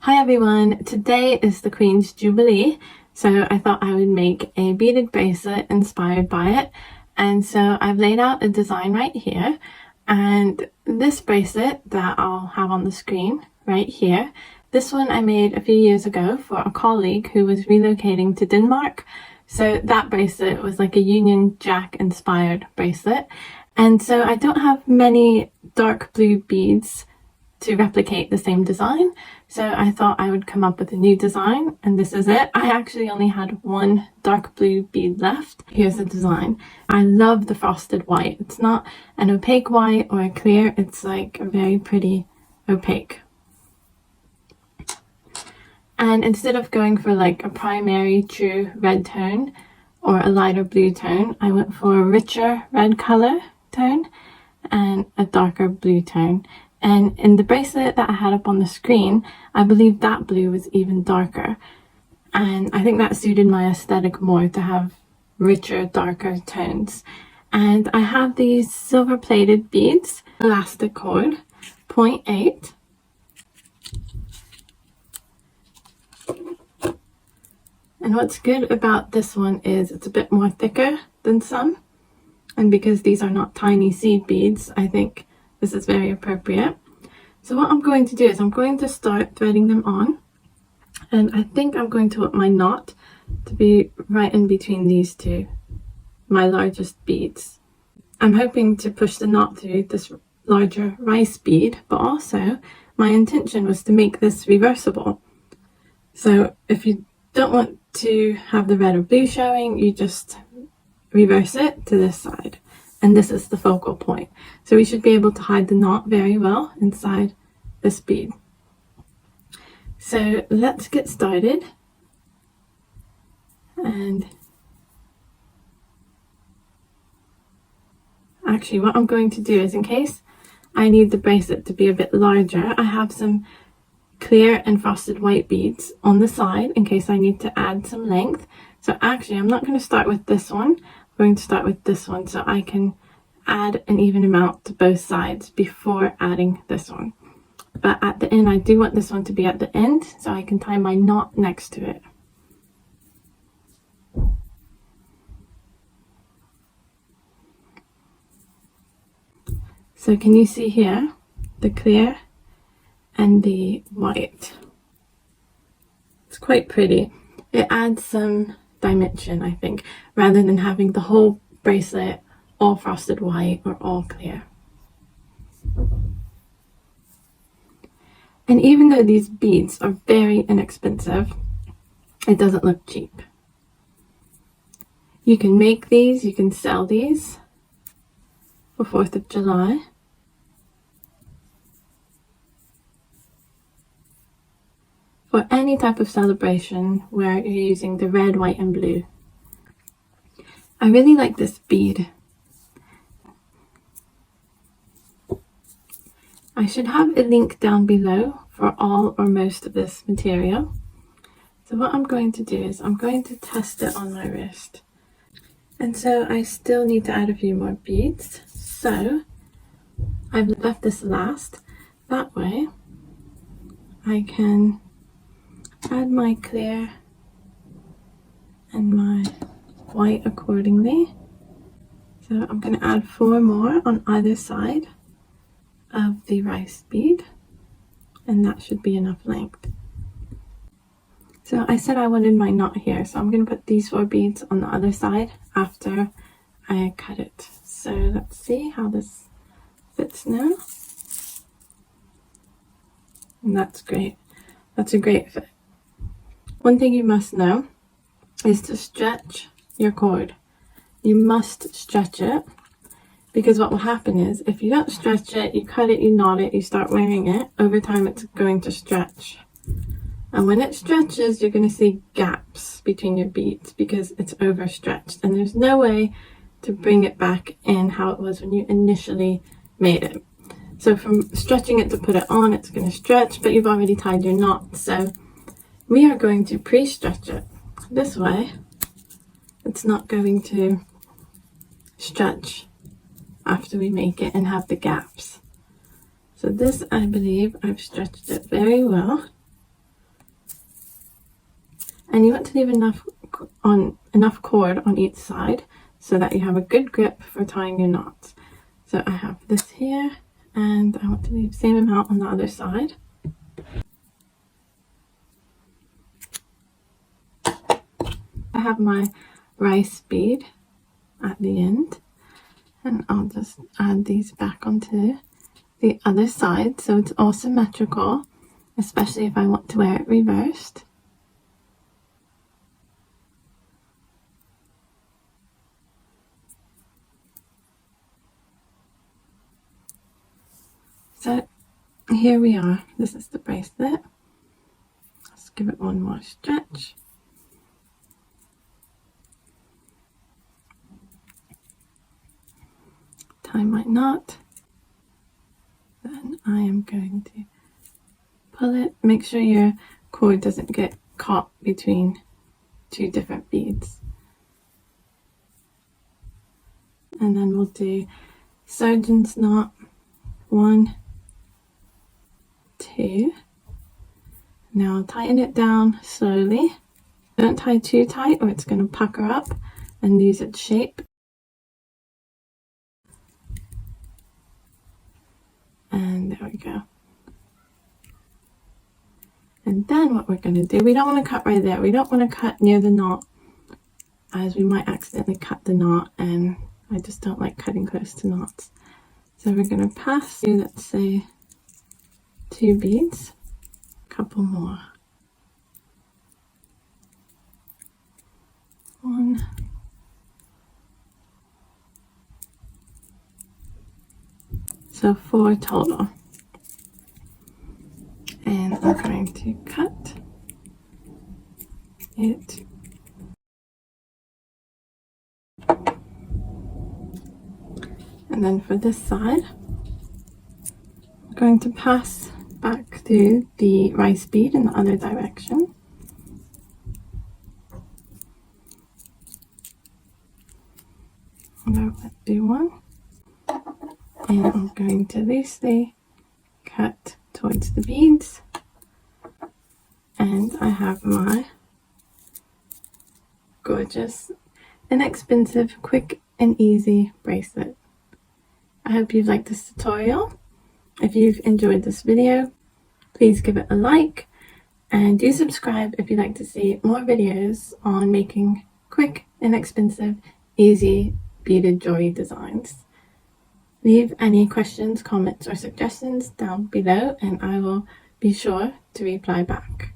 Hi everyone, today is the Queen's Jubilee, so I thought I would make a beaded bracelet inspired by it. And so I've laid out a design right here, and this bracelet that I'll have on the screen right here, this one I made a few years ago for a colleague who was relocating to Denmark. So that bracelet was like a Union Jack inspired bracelet. And so I don't have many dark blue beads to replicate the same design, so I thought I would come up with a new design, and this is it. I actually only had one dark blue bead left. Here's the design. I love the frosted white. It's not an opaque white or a clear, it's like a very pretty opaque. And instead of going for like a primary true red tone or a lighter blue tone, I went for a richer red color tone and a darker blue tone. And in the bracelet that I had up on the screen, I believe that blue was even darker. And I think that suited my aesthetic more, to have richer, darker tones. And I have these silver plated beads, elastic cord, 0.8. And what's good about this one is it's a bit more thicker than some. And because these are not tiny seed beads, I think this is very appropriate. So what I'm going to do is I'm going to start threading them on, and I think I'm going to want my knot to be right in between these two, my largest beads. I'm hoping to push the knot through this larger rice bead, but also my intention was to make this reversible. So if you don't want to have the red or blue showing, you just reverse it to this side. And this is the focal point. So we should be able to hide the knot very well inside this bead. So let's get started. And actually what I'm going to do is, in case I need the bracelet to be a bit larger, I have some clear and frosted white beads on the side in case I need to add some length. So actually I'm not going to start with this one. I'm going to start with this one so I can add an even amount to both sides before adding this one. But at the end, I do want this one to be at the end so I can tie my knot next to it. So can you see here the clear and the white? It's quite pretty. It adds some dimension, I think, rather than having the whole bracelet all frosted white or all clear. And even though these beads are very inexpensive, it doesn't look cheap. You can make these, you can sell these for 4th of July. For any type of celebration where you're using the red, white and blue. I really like this bead. I should have a link down below for all or most of this material. So what I'm going to do is I'm going to test it on my wrist. And so I still need to add a few more beads. So I've left this last. That way I can add my clear and my white accordingly. So I'm going to add 4 more on either side of the rice bead, and that should be enough length. So I said I wanted my knot here, so I'm going to put these 4 beads on the other side after I cut it. So let's see how this fits now. And that's great. That's a great fit. One thing you must know is to stretch your cord. You must stretch it, because what will happen is if you don't stretch it, you cut it, you knot it, you start wearing it, over time it's going to stretch. And when it stretches, you're going to see gaps between your beads because it's overstretched, and there's no way to bring it back in how it was when you initially made it. So from stretching it to put it on, it's going to stretch, but you've already tied your knot. So we are going to pre-stretch it. This way, it's not going to stretch after we make it and have the gaps. So this, I believe I've stretched it very well. and you want to leave enough cord on each side so that you have a good grip for tying your knots. So I have this here, and I want to leave the same amount on the other side. I have my rice bead at the end, and I'll just add these back onto the other side so it's all symmetrical, especially if I want to wear it reversed. So here we are. This is the bracelet. Let's give it one more stretch. Tie my knot. Then I am going to pull it. Make sure your cord doesn't get caught between two different beads. And then we'll do surgeon's knot. 1, 2. Now tighten it down slowly. Don't tie too tight or it's going to pucker up and lose its shape. And there we go. And then what we're going to do, we don't want to cut right there. We don't want to cut near the knot, as we might accidentally cut the knot, and I just don't like cutting close to knots. So we're going to pass through, let's say, 2 beads, a couple more. 1. So 4 total. And I'm going to cut it. And then for this side, I'm going to pass back through the rice bead in the other direction. And I'll do 1. And I'm going to loosely cut towards the beads. And I have my gorgeous, inexpensive, quick and easy bracelet. I hope you've liked this tutorial. If you've enjoyed this video, please give it a like, and do subscribe if you'd like to see more videos on making quick, inexpensive, easy beaded jewelry designs. Leave any questions, comments or suggestions down below and I will be sure to reply back.